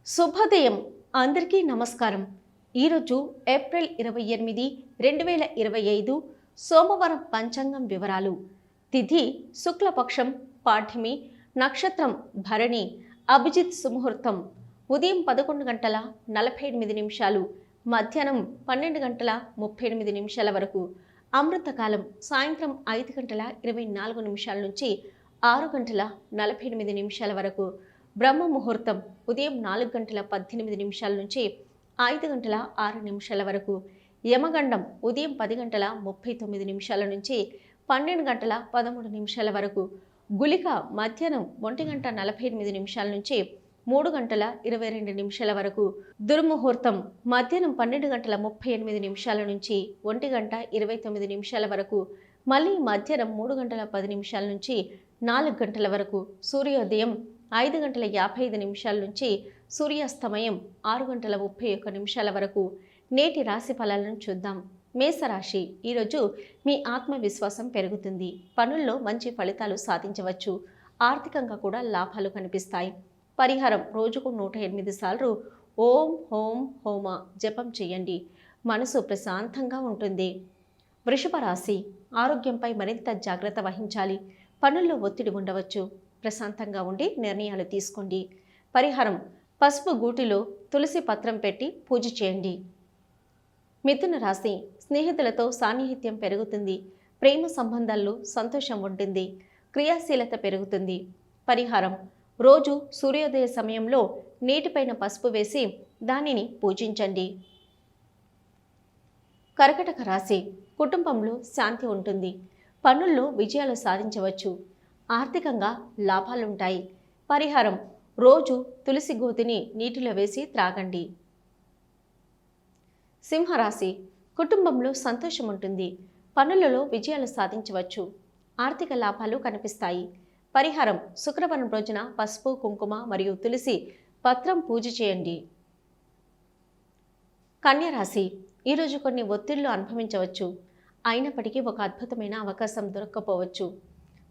శుభోదయం అందరికీ నమస్కారం. ఈరోజు ఏప్రిల్ 28, 2025 సోమవారం పంచాంగం వివరాలు. తిథి శుక్లపక్షం పాఠ్యమి, నక్షత్రం భరణి, అభిజిత్ సుముహూర్తం ఉదయం 11:48 మధ్యాహ్నం 12:38 వరకు. అమృతకాలం సాయంత్రం 5:24 నుంచి 6:48 వరకు. బ్రహ్మ ముహూర్తం ఉదయం 4:18 నుంచి 5:06 వరకు. యమగండం ఉదయం 10:39 నుంచి 12:13 వరకు. గుళిక మధ్యాహ్నం 1:48 నుంచి 3:22 వరకు. దుర్ముహూర్తం మధ్యాహ్నం 12:38 నుంచి 1:29 వరకు. మళ్ళీ మధ్యాహ్నం 3:10 నుంచి 4 గంటల వరకు. సూర్యోదయం 5:55 నుంచి సూర్యాస్తమయం 6:31 వరకు. నేటి రాశి ఫలాలను చూద్దాం. మేషరాశి, ఈరోజు మీ ఆత్మవిశ్వాసం పెరుగుతుంది. పనుల్లో మంచి ఫలితాలు సాధించవచ్చు. ఆర్థికంగా కూడా లాభాలు కనిపిస్తాయి. పరిహారం రోజుకు 108 సార్లు ఓం హోం హోమ జపం చేయండి. మనసు ప్రశాంతంగా ఉంటుంది. వృషభ రాశి, ఆరోగ్యంపై మరింత జాగ్రత్త వహించాలి. పనుల్లో ఒత్తిడి ఉండవచ్చు. ప్రశాంతంగా ఉండి నిర్ణయాలు తీసుకోండి. పరిహారం పసుపు గూటిలో తులసి పత్రం పెట్టి పూజ చేయండి. మిథున రాశి, స్నేహితులతో సాన్నిహిత్యం పెరుగుతుంది. ప్రేమ సంబంధాల్లో సంతోషం ఉంటుంది. క్రియాశీలత పెరుగుతుంది. పరిహారం రోజు సూర్యోదయ సమయంలో నీటిపైన పసుపు వేసి దానిని పూజించండి. కర్కటక రాశి, కుటుంబంలో శాంతి ఉంటుంది. పనుల్లో విజయాలు సాధించవచ్చు. ఆర్థికంగా లాభాలుంటాయి. పరిహారం రోజు తులసి గోతిని నీటిలో వేసి త్రాగండి. సింహరాశి, కుటుంబంలో సంతోషం ఉంటుంది. పనులలో విజయాలు సాధించవచ్చు. ఆర్థిక లాభాలు కనిపిస్తాయి. పరిహారం శుక్రవారం రోజున పసుపు కుంకుమ మరియు తులసి పత్రం పూజ చేయండి. కన్యరాశి, ఈరోజు కొన్ని ఒత్తిళ్లు అనుభవించవచ్చు. అయినప్పటికీ ఒక అద్భుతమైన అవకాశం దొరక్కపోవచ్చు.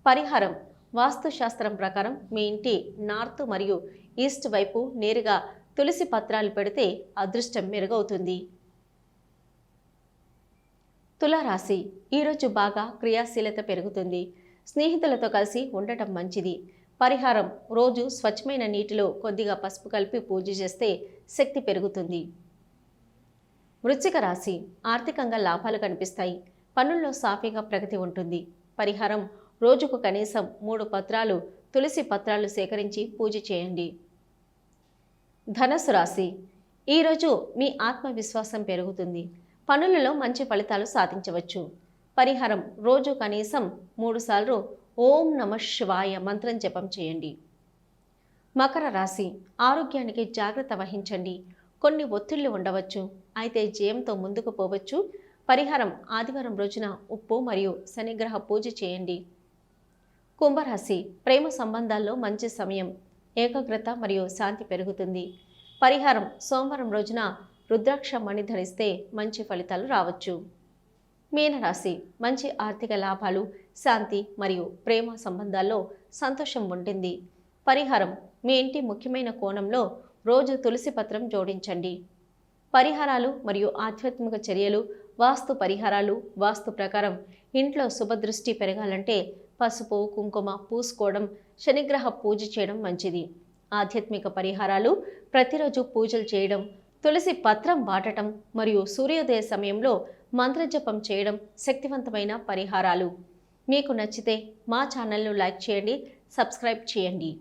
పరిహారం వాస్తుశాస్త్రం ప్రకారం మీ ఇంటి నార్త్ మరియు ఈస్ట్ వైపు నేరుగా తులసి పత్రాలు పెడితే అదృష్టం మెరుగవుతుంది. తులారాశి, ఈరోజు బాగా క్రియాశీలత పెరుగుతుంది. స్నేహితులతో కలిసి ఉండటం మంచిది. పరిహారం రోజు స్వచ్ఛమైన నీటిలో కొద్దిగా పసుపు కలిపి పూజ చేస్తే శక్తి పెరుగుతుంది. వృశ్చిక రాశి, ఆర్థికంగా లాభాలు కనిపిస్తాయి. పనుల్లో సాఫీగా ప్రగతి ఉంటుంది. పరిహారం రోజుకు కనీసం 3 పత్రాలు తులసి పత్రాలు సేకరించి పూజ చేయండి. ధనుస్సు రాశి, ఈరోజు మీ ఆత్మవిశ్వాసం పెరుగుతుంది. పనులలో మంచి ఫలితాలు సాధించవచ్చు. పరిహారం రోజు కనీసం 3 సార్లు ఓం నమః శివాయ మంత్రం జపం చేయండి. మకర రాశి, ఆరోగ్యానికి జాగ్రత్త వహించండి. కొన్ని ఒత్తిళ్లు ఉండవచ్చు. అయితే జయంతో ముందుకు పోవచ్చు. పరిహారం ఆదివారం రోజున ఉప్పు మరియు శనిగ్రహ పూజ చేయండి. కుంభరాశి, ప్రేమ సంబంధాల్లో మంచి సమయం. ఏకాగ్రత మరియు శాంతి పెరుగుతుంది. పరిహారం సోమవారం రోజున రుద్రాక్ష మణి ధరిస్తే మంచి ఫలితాలు రావచ్చు. మీనరాశి, మంచి ఆర్థిక లాభాలు, శాంతి మరియు ప్రేమ సంబంధాల్లో సంతోషం ఉంటుంది. పరిహారం మీ ఇంటి ముఖ్యమైన కోణంలో రోజు తులసి పత్రం జోడించండి. పరిహారాలు మరియు ఆధ్యాత్మిక చర్యలు. వాస్తు పరిహారాలు. వాస్తు ప్రకారం ఇంట్లో శుభదృష్టి పెరగాలంటే పసుపు కుంకుమ పూసుకోవడం, శనిగ్రహ పూజ చేయడం మంచిది. ఆధ్యాత్మిక పరిహారాలు ప్రతిరోజు పూజలు చేయడం, తులసి పత్రం వాడటం మరియు సూర్యోదయ సమయంలో మంత్రజపం చేయడం శక్తివంతమైన పరిహారాలు. మీకు నచ్చితే మా ఛానల్ను లైక్ చేయండి, సబ్స్క్రైబ్ చేయండి.